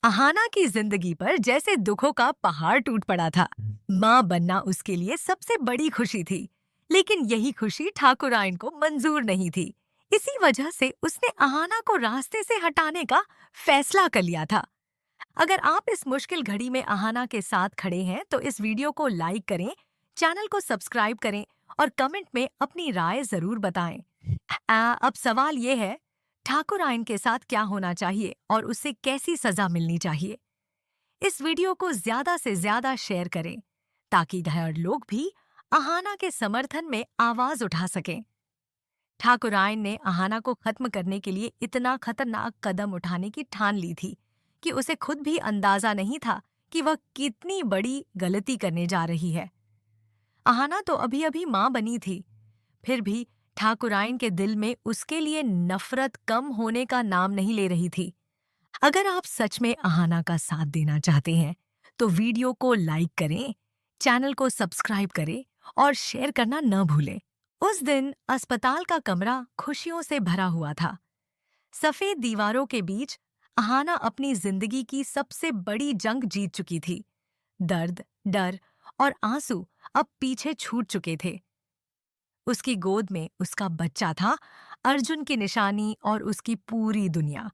अहाना की जिंदगी पर जैसे दुखों का पहाड़ टूट पड़ा था। माँ बनना उसके लिए सबसे बड़ी खुशी थी, लेकिन यही खुशी ठाकुरायन को मंजूर नहीं थी। इसी वजह से उसने अहाना को रास्ते से हटाने का फैसला कर लिया था। अगर आप इस मुश्किल घड़ी में अहाना के साथ खड़े हैं, तो इस वीडियो को लाइक करें, चैनल को सब्सक्राइब करें और कमेंट में अपनी राय जरूर बताएं। अब सवाल ये है, ठाकुर आयन के साथ क्या होना चाहिए और उसे कैसी सजा मिलनी चाहिए। इस वीडियो को ज्यादा से ज्यादा शेयर करें ताकि घायल लोग भी अहाना के समर्थन में आवाज उठा सकें। ठाकुर आयन ने अहाना को खत्म करने के लिए इतना खतरनाक कदम उठाने की ठान ली थी कि उसे खुद भी अंदाजा नहीं था कि वह कितनी बड़ी गलती करने जा रही है। अहाना तो अभी अभी मां बनी थी, फिर भी ठाकुराइन के दिल में उसके लिए नफरत कम होने का नाम नहीं ले रही थी। अगर आप सच में अहाना का साथ देना चाहते हैं, तो वीडियो को लाइक करें, चैनल को सब्सक्राइब करें और शेयर करना न भूलें। उस दिन अस्पताल का कमरा खुशियों से भरा हुआ था। सफेद दीवारों के बीच अहाना अपनी जिंदगी की सबसे बड़ी जंग जीत चुकी थी। दर्द, डर और आंसू अब पीछे छूट चुके थे। उसकी गोद में उसका बच्चा था, अर्जुन की निशानी और उसकी पूरी दुनिया।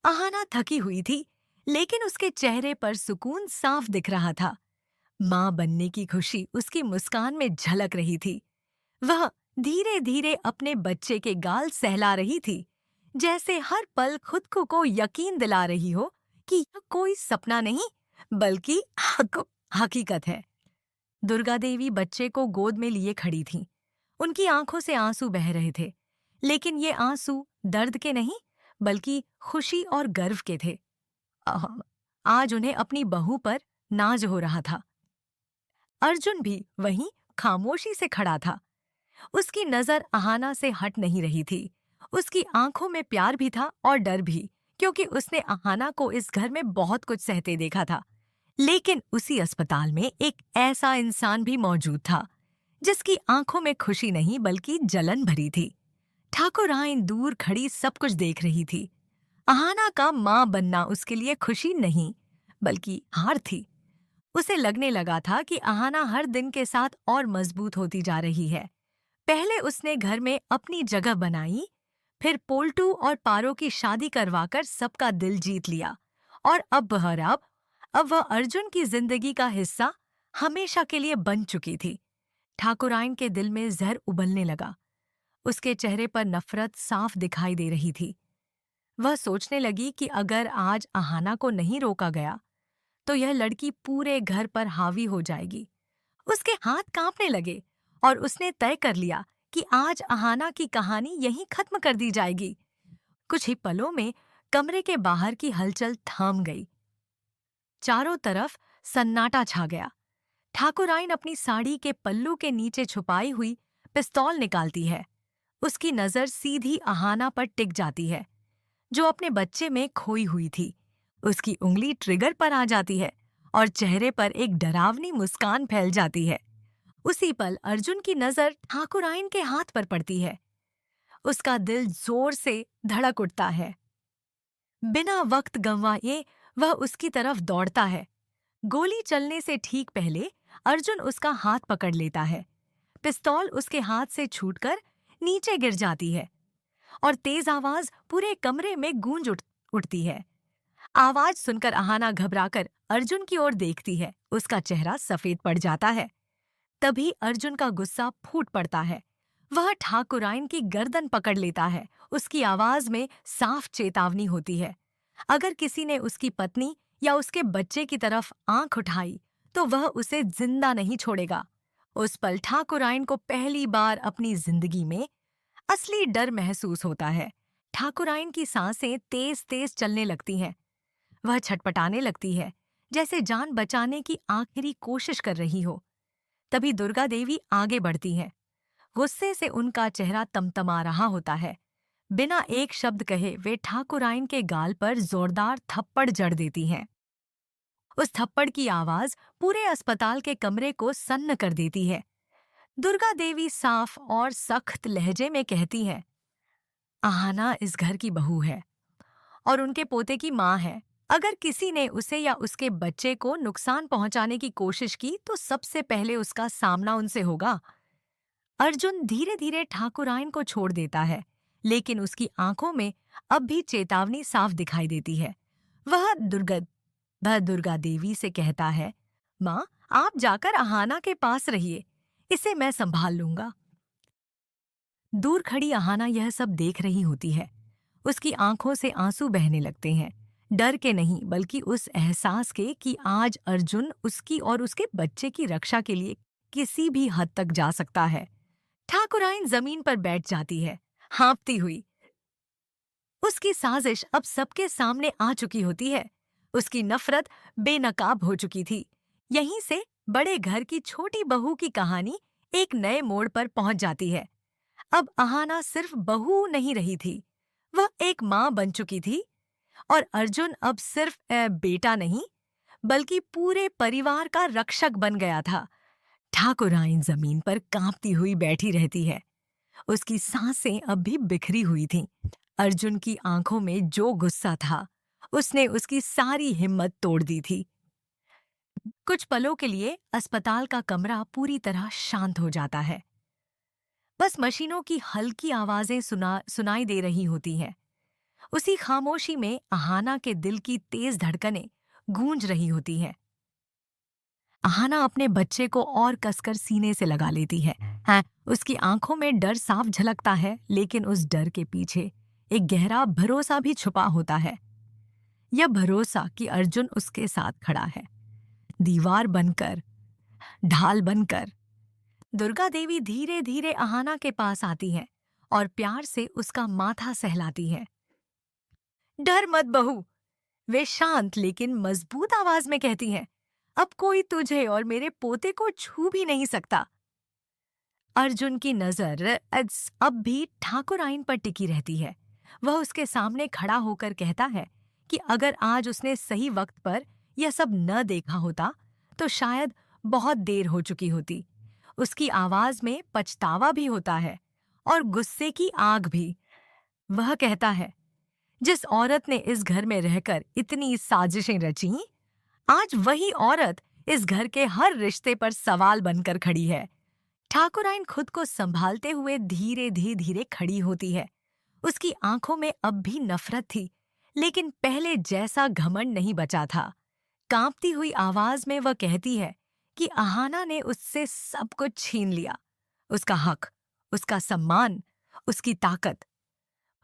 अहाना थकी हुई थी, लेकिन उसके चेहरे पर सुकून साफ दिख रहा था। मां बनने की खुशी उसकी मुस्कान में झलक रही थी। वह धीरे धीरे अपने बच्चे के गाल सहला रही थी, जैसे हर पल खुद को यकीन दिला रही हो कि यह कोई सपना नहीं, बल्कि हकीकत है। दुर्गा देवी बच्चे को गोद में लिए खड़ी थीं। उनकी आंखों से आंसू बह रहे थे, लेकिन ये आंसू दर्द के नहीं, बल्कि खुशी और गर्व के थे। आह, आज उन्हें अपनी बहू पर नाज हो रहा था। अर्जुन भी वहीं खामोशी से खड़ा था। उसकी नजर अहाना से हट नहीं रही थी। उसकी आंखों में प्यार भी था और डर भी, क्योंकि उसने अहाना को इस घर में बहुत कुछ सहते देखा था। लेकिन उसी अस्पताल में एक ऐसा इंसान भी मौजूद था, जिसकी आंखों में खुशी नहीं बल्कि जलन भरी थी। ठाकुर आइन दूर खड़ी सब कुछ देख रही थी। अहाना का मां बनना उसके लिए खुशी नहीं, बल्कि हार थी। उसे लगने लगा था कि अहाना हर दिन के साथ और मजबूत होती जा रही है। पहले उसने घर में अपनी जगह बनाई, फिर पोल्टू और पारो की शादी करवाकर सबका दिल जीत लिया, और अब वह अर्जुन की जिंदगी का हिस्सा हमेशा के लिए बन चुकी थी। ठाकुराइन के दिल में जहर उबलने लगा। उसके चेहरे पर नफरत साफ दिखाई दे रही थी। वह सोचने लगी कि अगर आज अहाना को नहीं रोका गया, तो यह लड़की पूरे घर पर हावी हो जाएगी। उसके हाथ कांपने लगे और उसने तय कर लिया कि आज अहाना की कहानी यहीं खत्म कर दी जाएगी। कुछ ही पलों में कमरे के बाहर की हलचल थम गई। चारों तरफ सन्नाटा छा गया। ठाकुराइन अपनी साड़ी के पल्लू के नीचे छुपाई हुई पिस्तौल निकालती है। उसकी नजर सीधी अहाना पर टिक जाती है, जो अपने बच्चे में खोई हुई थी। उसकी उंगली ट्रिगर पर आ जाती है और चेहरे पर एक डरावनी मुस्कान फैल जाती है। उसी पल अर्जुन की नजर ठाकुराइन के हाथ पर पड़ती है। उसका दिल जोर से धड़क उठता है। बिना वक्त गंवाए वह उसकी तरफ दौड़ता है। गोली चलने से ठीक पहले अर्जुन उसका हाथ पकड़ लेता है। पिस्तौल उसके हाथ से छूटकर नीचे गिर जाती है और तेज आवाज पूरे कमरे में उठती है। आवाज सुनकर अहाना घबराकर अर्जुन की ओर देखती है। उसका चेहरा सफेद पड़ जाता है। तभी अर्जुन का गुस्सा फूट पड़ता है। वह ठाकुराइन की गर्दन पकड़ लेता है। उसकी आवाज में साफ चेतावनी होती है। अगर किसी ने उसकी पत्नी या उसके बच्चे की तरफ आंख उठाई, तो वह उसे जिंदा नहीं छोड़ेगा। उस पल ठाकुराइन को पहली बार अपनी जिंदगी में असली डर महसूस होता है। ठाकुराइन की सांसें तेज तेज चलने लगती हैं। वह छटपटाने लगती है, जैसे जान बचाने की आखिरी कोशिश कर रही हो। तभी दुर्गा देवी आगे बढ़ती हैं। गुस्से से उनका चेहरा तमतमा रहा होता है। बिना एक शब्द कहे वे ठाकुराइन के गाल पर जोरदार थप्पड़ जड़ देती हैं। उस थप्पड़ की आवाज पूरे अस्पताल के कमरे को सन्न कर देती है। दुर्गा देवी साफ और सख्त लहजे में कहती हैं, अहाना इस घर की बहू है और उनके पोते की माँ है। अगर किसी ने उसे या उसके बच्चे को नुकसान पहुंचाने की कोशिश की तो सबसे पहले उसका सामना उनसे होगा। अर्जुन धीरे धीरे ठाकुरायन को छोड़ देता है, लेकिन उसकी आंखों में अब भी चेतावनी साफ दिखाई देती है। वह दुर्गा वह दुर्गा देवी से कहता है, माँ, आप जाकर अहाना के पास रहिए, इसे मैं संभाल लूंगा। दूर खड़ी अहाना यह सब देख रही होती है। उसकी आंखों से आंसू बहने लगते हैं, डर के नहीं बल्कि उस एहसास के कि आज अर्जुन उसकी और उसके बच्चे की रक्षा के लिए किसी भी हद तक जा सकता है। ठाकुराइन जमीन पर बैठ जाती है, हाँफती हुई। उसकी साजिश अब सबके सामने आ चुकी होती है। उसकी नफरत बेनकाब हो चुकी थी। यहीं से बड़े घर की छोटी बहू की कहानी एक नए मोड़ पर पहुंच जाती है। अब अहाना सिर्फ बहू नहीं रही थी, वह एक माँ बन चुकी थी। और अर्जुन अब सिर्फ बेटा नहीं, बल्कि पूरे परिवार का रक्षक बन गया था। ठाकुराइन जमीन पर कांपती हुई बैठी रहती है। उसकी सांसें अब भी बिखरी हुई थीं। अर्जुन की आंखों में जो गुस्सा था, उसने उसकी सारी हिम्मत तोड़ दी थी। कुछ पलों के लिए अस्पताल का कमरा पूरी तरह शांत हो जाता है। बस मशीनों की हल्की आवाजें सुनाई दे रही होती हैं। उसी खामोशी में अहाना के दिल की तेज धड़कनें गूंज रही होती हैं। अहाना अपने बच्चे को और कसकर सीने से लगा लेती है। उसकी आंखों में डर साफ झलकता है, लेकिन उस डर के पीछे एक गहरा भरोसा भी छुपा होता है। यह भरोसा कि अर्जुन उसके साथ खड़ा है, दीवार बनकर, ढाल बनकर। दुर्गा देवी धीरे धीरे अहाना के पास आती है और प्यार से उसका माथा सहलाती है। डर मत बहू, वे शांत लेकिन मजबूत आवाज में कहती हैं। अब कोई तुझे और मेरे पोते को छू भी नहीं सकता। अर्जुन की नजर अब भी ठाकुराइन पर टिकी रहती है। वह उसके सामने खड़ा होकर कहता है कि अगर आज उसने सही वक्त पर यह सब न देखा होता तो शायद बहुत देर हो चुकी होती। उसकी आवाज में पछतावा भी होता है और गुस्से की आग भी। वह कहता है, जिस औरत ने इस घर में रहकर इतनी साजिशें रची, आज वही औरत इस घर के हर रिश्ते पर सवाल बनकर खड़ी है। ठाकुराइन खुद को संभालते हुए धीरे धीरे धीरे खड़ी होती है। उसकी आंखों में अब भी नफरत थी, लेकिन पहले जैसा घमंड नहीं बचा था। कांपती हुई आवाज में वह कहती है कि अहाना ने उससे सब कुछ छीन लिया, उसका हक, उसका सम्मान, उसकी ताकत।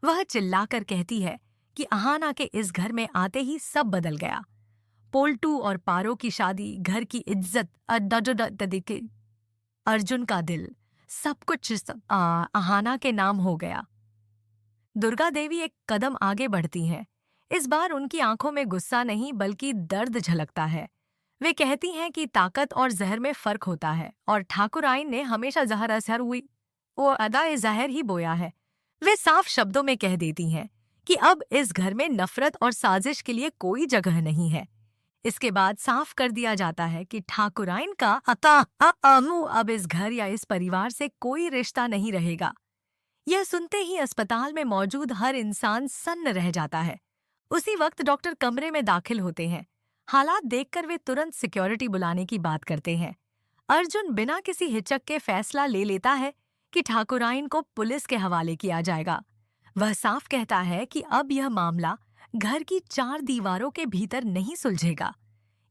वह चिल्लाकर कहती है कि अहाना के इस घर में आते ही सब बदल गया। पोल्टू और पारो की शादी, घर की इज्जत, अर्जुन का दिल, सब कुछ अहाना के नाम हो गया। दुर्गा देवी एक कदम आगे बढ़ती हैं। इस बार उनकी आंखों में गुस्सा नहीं बल्कि दर्द झलकता है। वे कहती हैं कि ताकत और जहर में फर्क होता है और ठाकुराइन ने हमेशा जहर असर हुई वो अदाए जहर ही बोया है। वे साफ शब्दों में कह देती हैं कि अब इस घर में नफरत और साजिश के लिए कोई जगह नहीं है। इसके बाद साफ कर दिया जाता है कि ठाकुराइन का अब इस घर या इस परिवार से कोई रिश्ता नहीं रहेगा। यह सुनते ही अस्पताल में मौजूद हर इंसान सन्न रह जाता है। उसी वक्त डॉक्टर कमरे में दाखिल होते हैं। हालात देखकर वे तुरंत सिक्योरिटी बुलाने की बात करते हैं। अर्जुन बिना किसी हिचक के फैसला ले लेता है कि ठाकुराइन को पुलिस के हवाले किया जाएगा। वह साफ कहता है कि अब यह मामला घर की 4 दीवारों के भीतर नहीं सुलझेगा।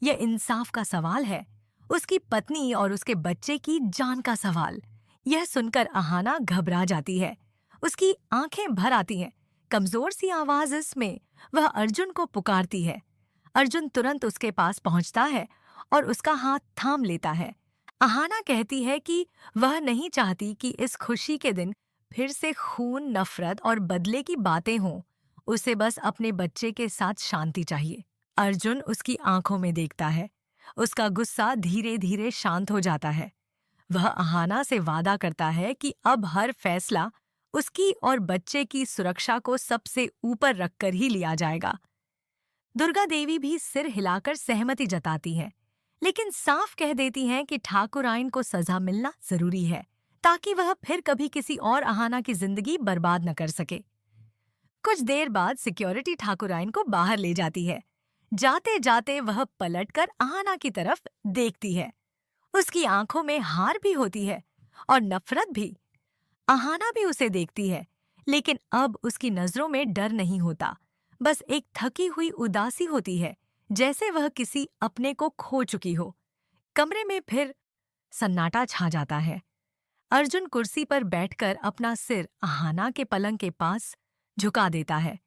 यह इंसाफ का सवाल है, उसकी पत्नी और उसके बच्चे की जान का सवाल। यह सुनकर अहाना घबरा जाती है, उसकी आंखें भर आती हैं। कमजोर सी आवाज में वह अर्जुन को पुकारती है। अर्जुन तुरंत उसके पास पहुंचता है और उसका हाथ थाम लेता है। अहाना कहती है कि वह नहीं चाहती कि इस खुशी के दिन फिर से खून, नफरत और बदले की बातें हों। उसे बस अपने बच्चे के साथ शांति चाहिए। अर्जुन उसकी आंखों में देखता है। उसका गुस्सा धीरे धीरे शांत हो जाता है। वह अहाना से वादा करता है कि अब हर फैसला उसकी और बच्चे की सुरक्षा को सबसे ऊपर रखकर ही लिया जाएगा। दुर्गा देवी भी सिर हिलाकर सहमति जताती हैं, लेकिन साफ कह देती हैं कि ठाकुराइन को सजा मिलना जरूरी है, ताकि वह फिर कभी किसी और अहाना की जिंदगी बर्बाद न कर सके। कुछ देर बाद सिक्योरिटी ठाकुराइन को बाहर ले जाती है। जाते जाते वह पलटकर आहाना की तरफ देखती है। उसकी आंखों में हार भी होती है और नफरत भी। आहाना भी उसे देखती है, लेकिन अब उसकी नजरों में डर नहीं होता, बस एक थकी हुई उदासी होती है, जैसे वह किसी अपने को खो चुकी हो। कमरे में फिर सन्नाटा छा जाता है। अर्जुन कुर्सी पर बैठकर अपना सिर आहाना के पलंग के पास झुका देता है।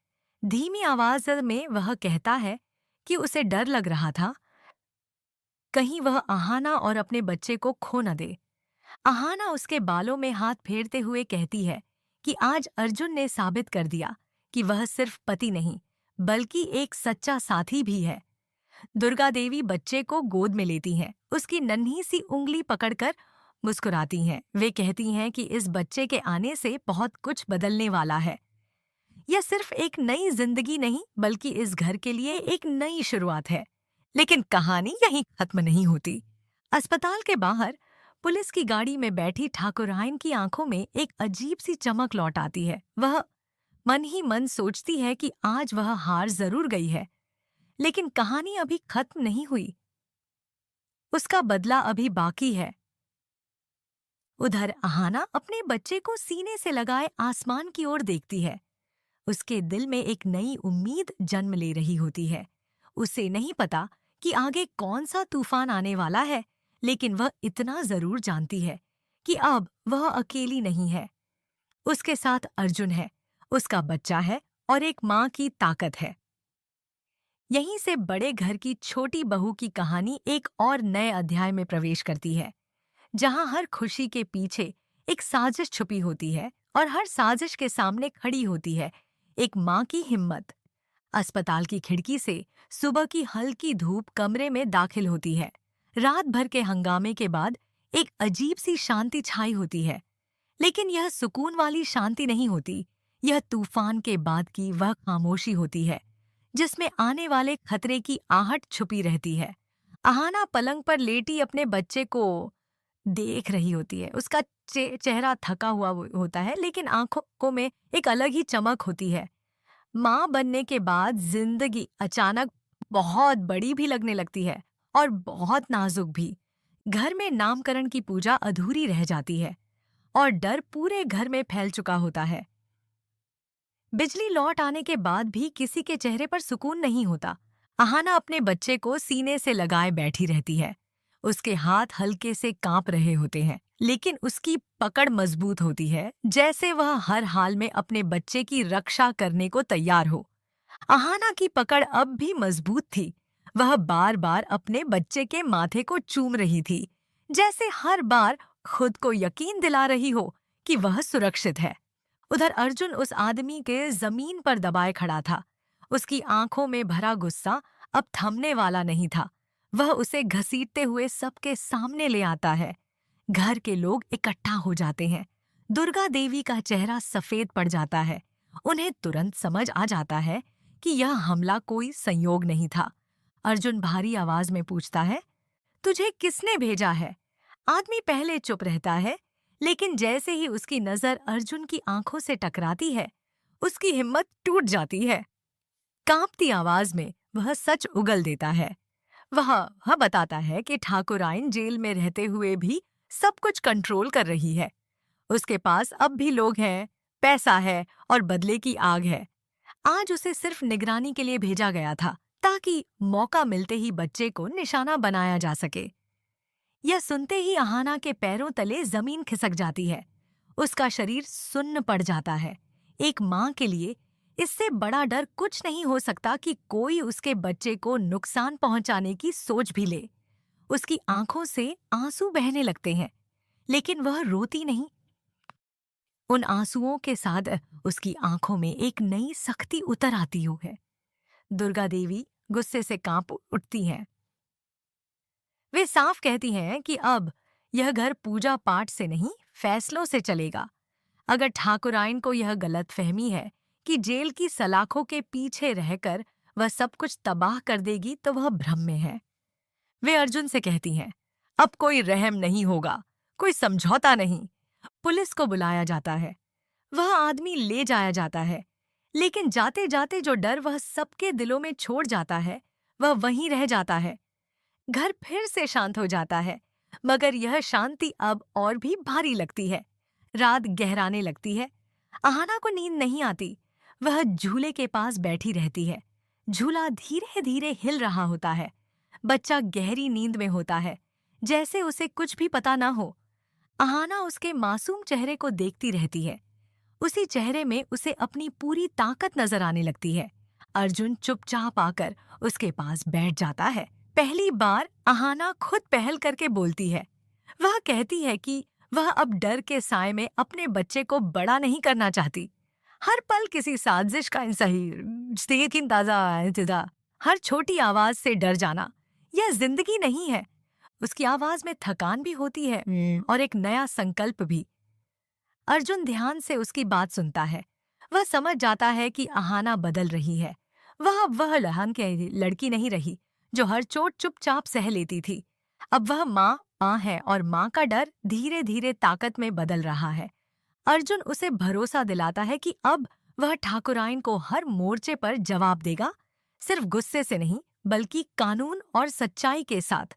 धीमी आवाज में वह कहता है कि उसे डर लग रहा था, कहीं वह आहाना और अपने बच्चे को खो न दे। आहाना उसके बालों में हाथ फेरते हुए कहती है कि आज अर्जुन ने साबित कर दिया कि वह सिर्फ पति नहीं, बल्कि एक सच्चा साथी भी है। दुर्गा देवी बच्चे को गोद में लेती हैं, उसकी नन्ही सी उंगली पकड़कर मुस्कुराती हैं। वे कहती हैं कि इस बच्चे के आने से बहुत कुछ बदलने वाला है। यह सिर्फ एक नई जिंदगी नहीं, बल्कि इस घर के लिए एक नई शुरुआत है। लेकिन कहानी यहीं खत्म नहीं होती। अस्पताल के बाहर पुलिस की गाड़ी में बैठी ठाकुरायन की आंखों में एक अजीब सी चमक लौट आती है। वह मन ही मन सोचती है कि आज वह हार जरूर गई है, लेकिन कहानी अभी खत्म नहीं हुई। उसका बदला अभी बाकी है। उधर आहाना अपने बच्चे को सीने से लगाए आसमान की ओर देखती है। उसके दिल में एक नई उम्मीद जन्म ले रही होती है। उसे नहीं पता कि आगे कौन सा तूफान आने वाला है, लेकिन वह इतना जरूर जानती है कि अब वह अकेली नहीं है। उसके साथ अर्जुन है, उसका बच्चा है और एक माँ की ताकत है। यहीं से बड़े घर की छोटी बहू की कहानी एक और नए अध्याय में प्रवेश करती है, जहां हर खुशी के पीछे एक साजिश छुपी होती है और हर साजिश के सामने खड़ी होती है एक माँ की हिम्मत। अस्पताल की खिड़की से सुबह की हल्की धूप कमरे में दाखिल होती है। रात भर के हंगामे के बाद एक अजीब सी शांति छाई होती है, लेकिन यह सुकून वाली शांति नहीं होती। यह तूफान के बाद की वह खामोशी होती है, जिसमें आने वाले खतरे की आहट छुपी रहती है। आहाना पलंग पर लेटी अपने बच्चे को देख रही होती है। उसका चेहरा थका हुआ होता है, लेकिन आंखों में एक अलग ही चमक होती है। माँ बनने के बाद जिंदगी अचानक बहुत बड़ी भी लगने लगती है और बहुत नाजुक भी। घर में नामकरण की पूजा अधूरी रह जाती है और डर पूरे घर में फैल चुका होता है। बिजली लौट आने के बाद भी किसी के चेहरे पर सुकून नहीं होता। आहाना अपने बच्चे को सीने से लगाए बैठी रहती है। उसके हाथ हल्के से कांप रहे होते हैं, लेकिन उसकी पकड़ मजबूत होती है, जैसे वह हर हाल में अपने बच्चे की रक्षा करने को तैयार हो। आहाना की पकड़ अब भी मजबूत थी। वह बार बार अपने बच्चे के माथे को चूम रही थी, जैसे हर बार खुद को यकीन दिला रही हो कि वह सुरक्षित है। उधर अर्जुन उस आदमी के जमीन पर दबाए खड़ा था। उसकी आंखों में भरा गुस्सा अब थमने वाला नहीं था। वह उसे घसीटते हुए सबके सामने ले आता है। घर के लोग इकट्ठा हो जाते हैं। दुर्गा देवी का चेहरा सफेद पड़ जाता है। उन्हें तुरंत समझ आ जाता है कि यह हमला कोई संयोग नहीं था। अर्जुन भारी आवाज में पूछता है, तुझे किसने भेजा है? आदमी पहले चुप रहता है, लेकिन जैसे ही उसकी नजर अर्जुन की आंखों से टकराती है, उसकी हिम्मत टूट जाती है। कांपती आवाज में वह सच उगल देता है। वह बताता है कि ठाकुराइन जेल में रहते हुए भी सब कुछ कंट्रोल कर रही है। उसके पास अब भी लोग हैं, पैसा है और बदले की आग है। आज उसे सिर्फ निगरानी के लिए भेजा गया था, ताकि मौका मिलते ही बच्चे को निशाना बनाया जा सके। यह सुनते ही आहाना के पैरों तले जमीन खिसक जाती है। उसका शरीर सुन्न पड़ जाता है। एक माँ के लिए इससे बड़ा डर कुछ नहीं हो सकता कि कोई उसके बच्चे को नुकसान पहुंचाने की सोच भी ले। उसकी आंखों से आंसू बहने लगते हैं, लेकिन वह रोती नहीं। उन आंसुओं के साथ उसकी आंखों में एक नई सख्ती उतर आती हो है। दुर्गा देवी गुस्से से कांप उठती हैं। वे साफ कहती हैं कि अब यह घर पूजा पाठ से नहीं, फैसलों से चलेगा। अगर ठाकुराइन को यह गलतफहमी है कि जेल की सलाखों के पीछे रहकर वह सब कुछ तबाह कर देगी, तो वह भ्रम में है। वे अर्जुन से कहती हैं, अब कोई रहम नहीं होगा, कोई समझौता नहीं। पुलिस को बुलाया जाता है। वह आदमी ले जाया जाता है, लेकिन जाते जाते जो डर वह सबके दिलों में छोड़ जाता है, वह वहीं रह जाता है। घर फिर से शांत हो जाता है, मगर यह शांति अब और भी भारी लगती है। रात गहराने लगती है। आहाना को नींद नहीं आती। वह झूले के पास बैठी रहती है। झूला धीरे धीरे हिल रहा होता है। बच्चा गहरी नींद में होता है, जैसे उसे कुछ भी पता ना हो। आहाना उसके मासूम चेहरे को देखती रहती है। उसी चेहरे में उसे अपनी पूरी ताकत नजर आने लगती है। अर्जुन चुपचाप आकर उसके पास बैठ जाता है। पहली बार आहाना खुद पहल करके बोलती है। वह कहती है कि वह अब डर के साए में अपने बच्चे को बड़ा नहीं करना चाहती। हर पल किसी साजिश का इंतजार, हर छोटी आवाज से डर जाना, यह जिंदगी नहीं है। उसकी आवाज में थकान भी होती है और एक नया संकल्प भी। अर्जुन ध्यान से उसकी बात सुनता है। वह समझ जाता है कि आहाना बदल रही है। वह अब वह लहन की लड़की नहीं रही जो हर चोट चुपचाप सह लेती थी। अब वह माँ है और माँ का डर धीरे धीरे ताकत में बदल रहा है। अर्जुन उसे भरोसा दिलाता है कि अब वह ठाकुराइन को हर मोर्चे पर जवाब देगा, सिर्फ गुस्से से नहीं बल्कि कानून और सच्चाई के साथ।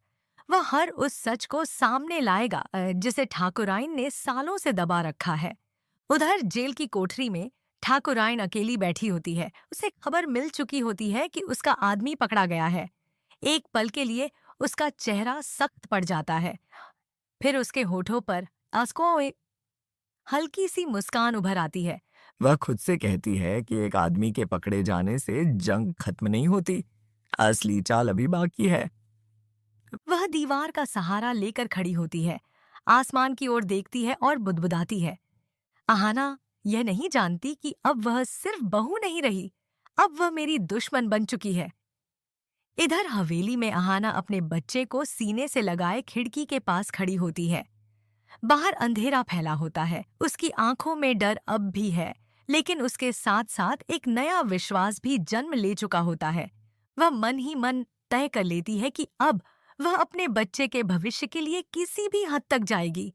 वह हर उस सच को सामने लाएगा जिसे ठाकुराइन ने सालों से दबा रखा है। उधर जेल की कोठरी में ठाकुराइन अकेली बैठी होती है। उसे खबर मिल चुकी होती है कि उसका आदमी पकड़ा गया है। एक पल के लिए उसका चेहरा सख्त पड़ जाता है, फिर उसके होठों पर आंसुओं हल्की सी मुस्कान उभर आती है। वह खुद से कहती है कि एक आदमी के पकड़े जाने से जंग खत्म नहीं होती, असली चाल अभी बाकी है। वह दीवार का सहारा लेकर खड़ी होती है, आसमान की ओर देखती है और बुदबुदाती है। आहाना यह नहीं जानती कि अब वह सिर्फ बहू नहीं रही, अब वह मेरी दुश्मन बन चुकी है। इधर हवेली में आहाना अपने बच्चे को सीने से लगाए खिड़की के पास खड़ी होती है। बाहर अंधेरा फैला होता है। उसकी आंखों में डर अब भी है, लेकिन उसके साथ साथ एक नया विश्वास भी जन्म ले चुका होता है। वह मन ही मन तय कर लेती है कि अब वह अपने बच्चे के भविष्य के लिए किसी भी हद तक जाएगी।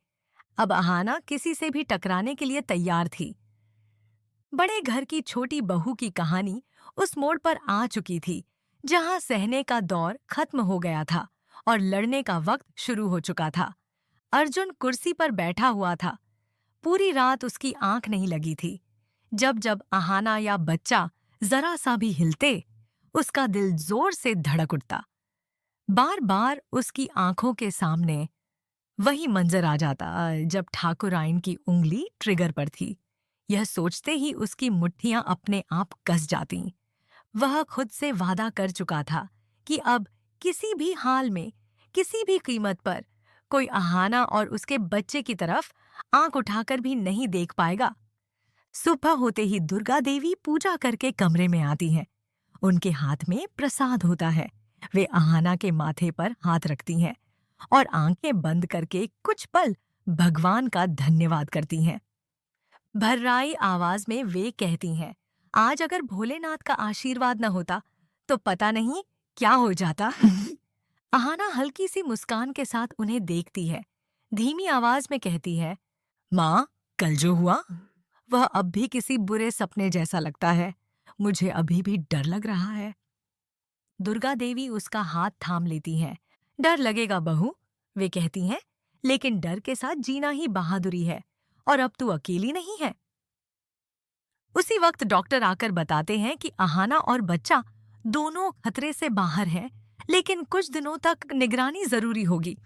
अब आहाना किसी से भी टकराने के लिए तैयार थी। बड़े घर की छोटी बहू की कहानी उस मोड़ पर आ चुकी थी जहां सहने का दौर खत्म हो गया था और लड़ने का वक्त शुरू हो चुका था। अर्जुन कुर्सी पर बैठा हुआ था। पूरी रात उसकी आंख नहीं लगी थी। जब जब आहाना या बच्चा जरा सा भी हिलते, उसका दिल जोर से धड़क उठता। बार बार उसकी आंखों के सामने वही मंजर आ जाता जब ठाकुराइन की उंगली ट्रिगर पर थी। यह सोचते ही उसकी मुट्ठियां अपने आप कस जातीं। वह खुद से वादा कर चुका था कि अब किसी भी हाल में, किसी भी कीमत पर कोई आहाना और उसके बच्चे की तरफ आंख उठाकर भी नहीं देख पाएगा। सुबह होते ही दुर्गा देवी पूजा करके कमरे में आती हैं। उनके हाथ में प्रसाद होता है। वे आहाना के माथे पर हाथ रखती हैं और आंखें बंद करके कुछ पल भगवान का धन्यवाद करती हैं। भर्राई आवाज में वे कहती हैं, आज अगर भोलेनाथ का आशीर्वाद न होता तो पता नहीं क्या हो जाता। आहाना हल्की सी मुस्कान के साथ उन्हें देखती है। धीमी आवाज में कहती है, माँ, कल जो हुआ वह अब भी किसी बुरे सपने जैसा लगता है। मुझे अभी भी डर लग रहा है। दुर्गा देवी उसका हाथ थाम लेती हैं। डर लगेगा बहू, वे कहती हैं, लेकिन डर के साथ जीना ही बहादुरी है और अब तू अकेली नहीं है। उसी वक्त डॉक्टर आकर बताते हैं कि आहाना और बच्चा दोनों खतरे से बाहर हैं, लेकिन कुछ दिनों तक निगरानी जरूरी होगी।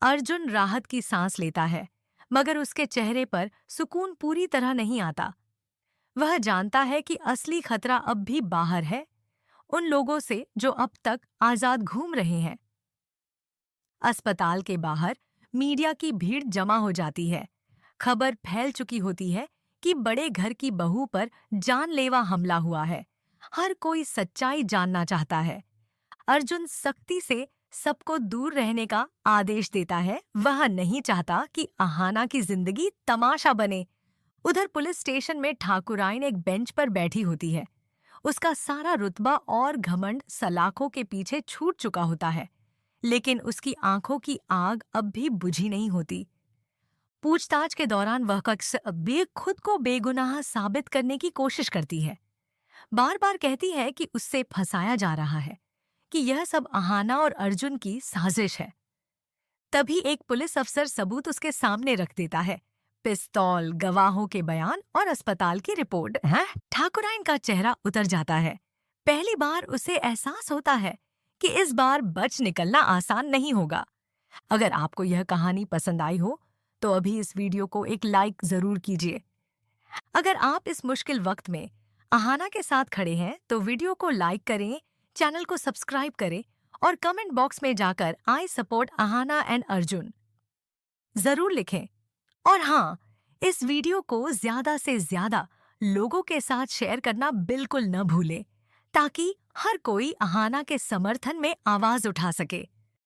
अर्जुन राहत की सांस लेता है, मगर उसके चेहरे पर सुकून पूरी तरह नहीं आता। वह जानता है कि असली खतरा अब भी बाहर है, उन लोगों से जो अब तक आजाद घूम रहे हैं। अस्पताल के बाहर मीडिया की भीड़ जमा हो जाती है। खबर फैल चुकी होती है कि बड़े घर की बहू पर जानलेवा हमला हुआ है। हर कोई सच्चाई जानना चाहता है। अर्जुन सख्ती से सबको दूर रहने का आदेश देता है। वह नहीं चाहता कि आहाना की जिंदगी तमाशा बने। उधर पुलिस स्टेशन में ठाकुराइन एक बेंच पर बैठी होती है। उसका सारा रुतबा और घमंड सलाखों के पीछे छूट चुका होता है, लेकिन उसकी आंखों की आग अब भी बुझी नहीं होती। पूछताछ के दौरान वह खुद को बेगुनाह साबित करने की कोशिश करती है। बार बार कहती है कि उससे फंसाया जा रहा है, कि यह सब अहाना और अर्जुन की साजिश है। तभी एक पुलिस अफसर सबूत उसके सामने रख देता है। पिस्तौल, गवाहों के बयान और अस्पताल की रिपोर्ट। हैं? ठाकुराइन का चेहरा उतर जाता है। पहली बार उसे एहसास होता है कि इस बार बच निकलना आसान नहीं होगा। अगर आपको यह कहानी पसंद आई हो तो अभी इस वीडियो को एक लाइक जरूर कीजिए। अगर आप इस मुश्किल वक्त में अहाना के साथ खड़े हैं तो वीडियो को लाइक करें, चैनल को सब्सक्राइब करें और कमेंट बॉक्स में जाकर I support Ahana and Arjun जरूर लिखें। और हाँ, इस वीडियो को ज्यादा से ज्यादा लोगों के साथ शेयर करना बिल्कुल न भूलें, ताकि हर कोई अहाना के समर्थन में आवाज उठा सके।